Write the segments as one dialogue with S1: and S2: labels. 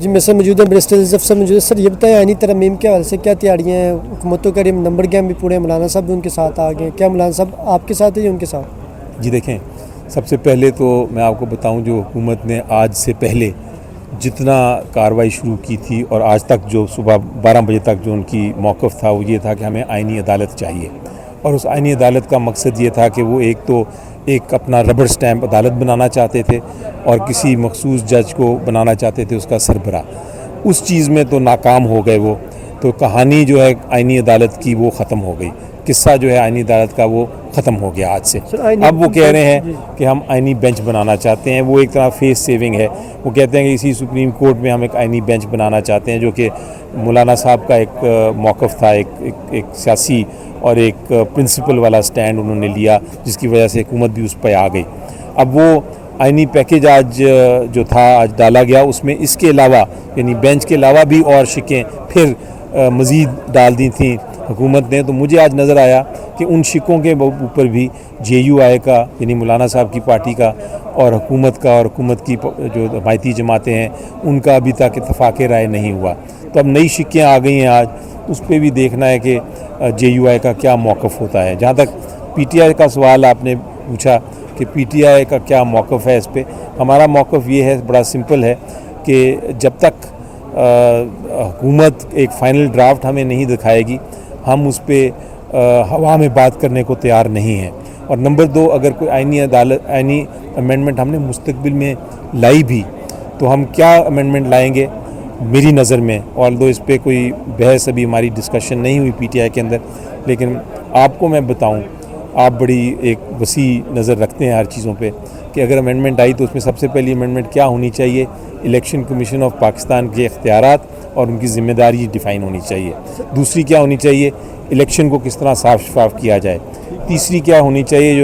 S1: جی میں سر موجود ہیں بیرسٹر الزف صاحب موجود ہے. سر یہ بتائیں آئینی ترمیم کے حوالے سے کیا تیاریاں ہیں؟ حکومتوں کا نمبر گیم بھی پورے مولانا صاحب بھی ان کے ساتھ آ گئے ہیں. کیا مولانا صاحب آپ کے ساتھ ہے یا ان کے ساتھ؟
S2: جی دیکھیں، سب سے پہلے تو میں آپ کو بتاؤں جو حکومت نے آج سے پہلے جتنا کارروائی شروع کی تھی اور آج تک جو صبح 12 بجے تک جو ان کی موقف تھا وہ یہ تھا کہ ہمیں آئینی عدالت چاہیے. اور اس آئینی عدالت کا مقصد یہ تھا کہ وہ ایک اپنا ربڑ سٹیمپ عدالت بنانا چاہتے تھے اور کسی مخصوص جج کو بنانا چاہتے تھے اس کا سربراہ. اس چیز میں تو ناکام ہو گئے وہ. تو کہانی جو ہے آئینی عدالت کی وہ ختم ہو گئی. قصہ جو ہے آئینی عدالت کا وہ ختم ہو گیا آج سے. اب وہ کہہ رہے ہیں کہ ہم آئینی بینچ بنانا چاہتے ہیں. وہ ایک طرح فیس سیونگ ہے. وہ کہتے ہیں کہ اسی سپریم کورٹ میں ہم ایک آئینی بینچ بنانا چاہتے ہیں، جو کہ مولانا صاحب کا ایک موقف تھا، ایک سیاسی اور ایک پرنسپل والا سٹینڈ انہوں نے لیا، جس کی وجہ سے حکومت بھی اس پہ آ گئی. اب وہ آئینی پیکیج آج جو تھا آج ڈالا گیا، اس میں اس کے علاوہ یعنی بینچ کے علاوہ بھی اور شکیں پھر مزید ڈال دی تھیں حکومت نے. تو مجھے آج نظر آیا کہ ان شکوں کے اوپر بھی جے یو آئی کا یعنی مولانا صاحب کی پارٹی کا اور حکومت کا اور حکومت کی جو حمایتی جماعتیں ہیں ان کا ابھی تک اتفاق رائے نہیں ہوا. تو اب نئی شکیں آ گئی ہیں آج. اس پہ بھی دیکھنا ہے کہ جے یو آئی کا کیا موقف ہوتا ہے. جہاں تک پی ٹی آئی کا سوال آپ نے پوچھا کہ پی ٹی آئی کا کیا موقف ہے اس پہ، ہمارا موقف یہ ہے، بڑا سمپل ہے کہ جب تک حکومت ایک فائنل ڈرافٹ ہمیں نہیں دکھائے گی ہم اس پہ ہوا میں بات کرنے کو تیار نہیں ہیں. اور نمبر 2، اگر کوئی آئینی امینڈمنٹ ہم نے مستقبل میں لائی بھی تو ہم کیا امینڈمنٹ لائیں گے میری نظر میں، although اس پہ کوئی بحث ابھی ہماری ڈسکشن نہیں ہوئی پی ٹی آئی کے اندر، لیکن آپ کو میں بتاؤں، آپ بڑی ایک وسیع نظر رکھتے ہیں ہر چیزوں پہ، کہ اگر امینڈمنٹ آئی تو اس میں سب سے پہلی امینڈمنٹ کیا ہونی چاہیے؟ الیکشن کمیشن آف پاکستان کے اختیارات اور ان کی ذمہ داری ڈیفائن ہونی چاہیے. دوسری کیا ہونی چاہیے؟ الیکشن کو کس طرح صاف شفاف کیا جائے. تیسری کیا ہونی چاہیے؟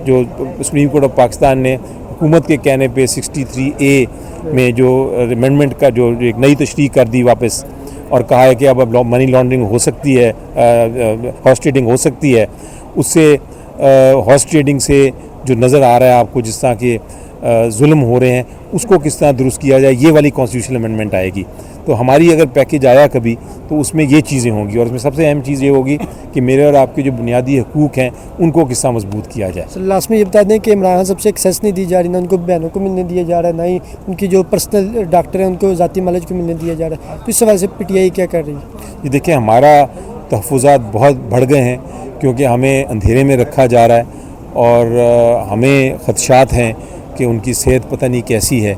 S2: جو سپریم کورٹ آف پاکستان نے حکومت کے کہنے پہ 63A میں جو امینڈمنٹ کا جو ایک نئی تشریح کر دی واپس، اور کہا ہے کہ اب منی لانڈرنگ ہو سکتی ہے، ہارس ٹریڈنگ ہو سکتی ہے. اس سے ہارس ٹریڈنگ سے جو نظر آ رہا ہے آپ کو جس طرح کے ظلم ہو رہے ہیں اس کو کس طرح درست کیا جائے، یہ والی کانسٹیٹیوشنل امینڈمنٹ آئے گی. تو ہماری اگر پیکیج آیا کبھی تو اس میں یہ چیزیں ہوں گی، اور اس میں سب سے اہم چیز یہ ہوگی کہ میرے اور آپ کے جو بنیادی حقوق ہیں ان کو کس طرح مضبوط کیا جائے.
S1: سر لاسٹ میں یہ بتا دیں کہ عمران صاحب سے ایکسیس نہیں دی جا رہی، نہ ان کو بہنوں کو ملنے دیا جا رہا ہے، نہ ہی ان کی جو پرسنل ڈاکٹر ہیں ان کو ذاتی معالج کو ملنے دیا جا رہا ہے. تو اس حوالے سے پی ٹی آئی کیا کر رہی ہے؟
S2: یہ دیکھیں، ہمارا تحفظات بہت بڑھ گئے ہیں کیونکہ ہمیں اندھیرے میں رکھا جا رہا ہے اور ہمیں خدشات ہیں کہ ان کی صحت پتہ نہیں کیسی ہے.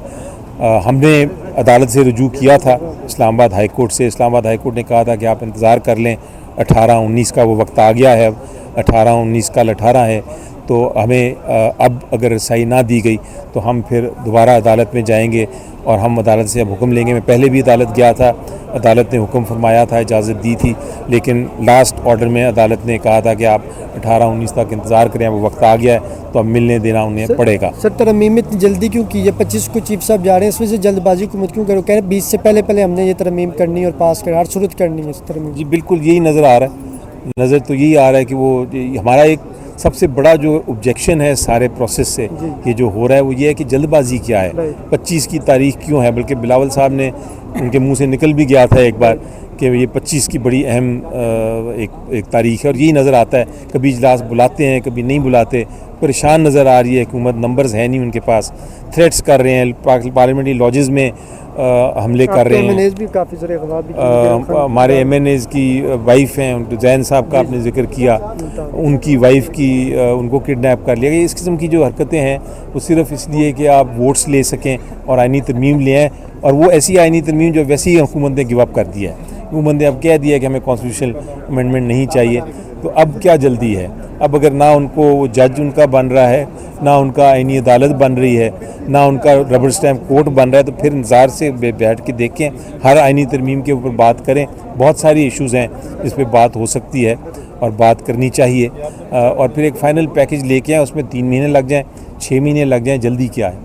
S2: ہم نے عدالت سے رجوع کیا تھا اسلام آباد ہائی کورٹ سے. اسلام آباد ہائی کورٹ نے کہا تھا کہ آپ انتظار کر لیں، 18-19 کا وہ وقت آ گیا ہے. اب 18-19 کل 18 ہے، تو ہمیں اب اگر رسائی نہ دی گئی تو ہم پھر دوبارہ عدالت میں جائیں گے اور ہم عدالت سے اب حکم لیں گے. میں پہلے بھی عدالت گیا تھا، عدالت نے حکم فرمایا تھا، اجازت دی تھی، لیکن لاسٹ آرڈر میں عدالت نے کہا تھا کہ آپ 18-19 تک انتظار کریں. وہ وقت آ گیا ہے تو اب ملنے دینا انہیں پڑے گا.
S1: سر ترمیم اتنی جلدی کیوں کی ہے؟ 25 کو چیف صاحب جا رہے ہیں، اس وجہ سے جلد بازی حکومت کیوں کرو؟ کہہ رہے ہیں 20 سے پہلے ہم نے یہ ترمیم کرنی اور پاس کرنا، ہر صورت کرنی ہے اس ترمیم.
S2: جی بالکل یہی نظر آ رہا ہے. نظر تو یہی آ رہا ہے کہ وہ ہمارا ایک سب سے بڑا جو آبجیکشن ہے سارے پروسیس سے یہ جو ہو رہا ہے وہ یہ ہے کہ جلد بازی کیا ہے، 25 کی تاریخ کیوں ہے. بلکہ بلاول صاحب نے ان کے منہ سے نکل بھی گیا تھا ایک بار کہ یہ 25 کی بڑی اہم ایک تاریخ ہے. اور یہی نظر آتا ہے، کبھی اجلاس بلاتے ہیں کبھی نہیں بلاتے. پریشان نظر آ رہی ہے حکومت، نمبرز ہیں نہیں ان کے پاس، تھریٹس کر رہے ہیں، پارلیمنٹری لاجز میں حملے کر رہے ہیں. ہمارے ایم این ایز کی وائف ہیں، زین صاحب کا آپ نے ذکر کیا، ان کی وائف کی ان کو کڈنیپ کر لیا گیا. اس قسم کی جو حرکتیں ہیں وہ صرف اس لیے کہ آپ ووٹس لے سکیں اور آئینی ترمیم لے آئیں. اور وہ ایسی آئینی ترمیم جو ویسی ہی حکومت نے گیو اپ کر دیا ہے. حکومت نے اب کہہ دیا کہ ہمیں کانسٹیٹیوشنل امینڈمنٹ نہیں چاہیے. تو اب کیا جلدی ہے؟ اب اگر نہ ان کو وہ جج ان کا بن رہا ہے، نہ ان کا آئینی عدالت بن رہی ہے، نہ ان کا ربر سٹیمپ کورٹ بن رہا ہے، تو پھر انتظار سے بیٹھ کے دیکھیں، ہر آئینی ترمیم کے اوپر بات کریں. بہت ساری ایشوز ہیں جس پہ بات ہو سکتی ہے اور بات کرنی چاہیے، اور پھر ایک فائنل پیکج لے کے آئیں. اس میں 3 مہینے لگ جائیں، 6 مہینے لگ جائیں، جلدی کیا ہے؟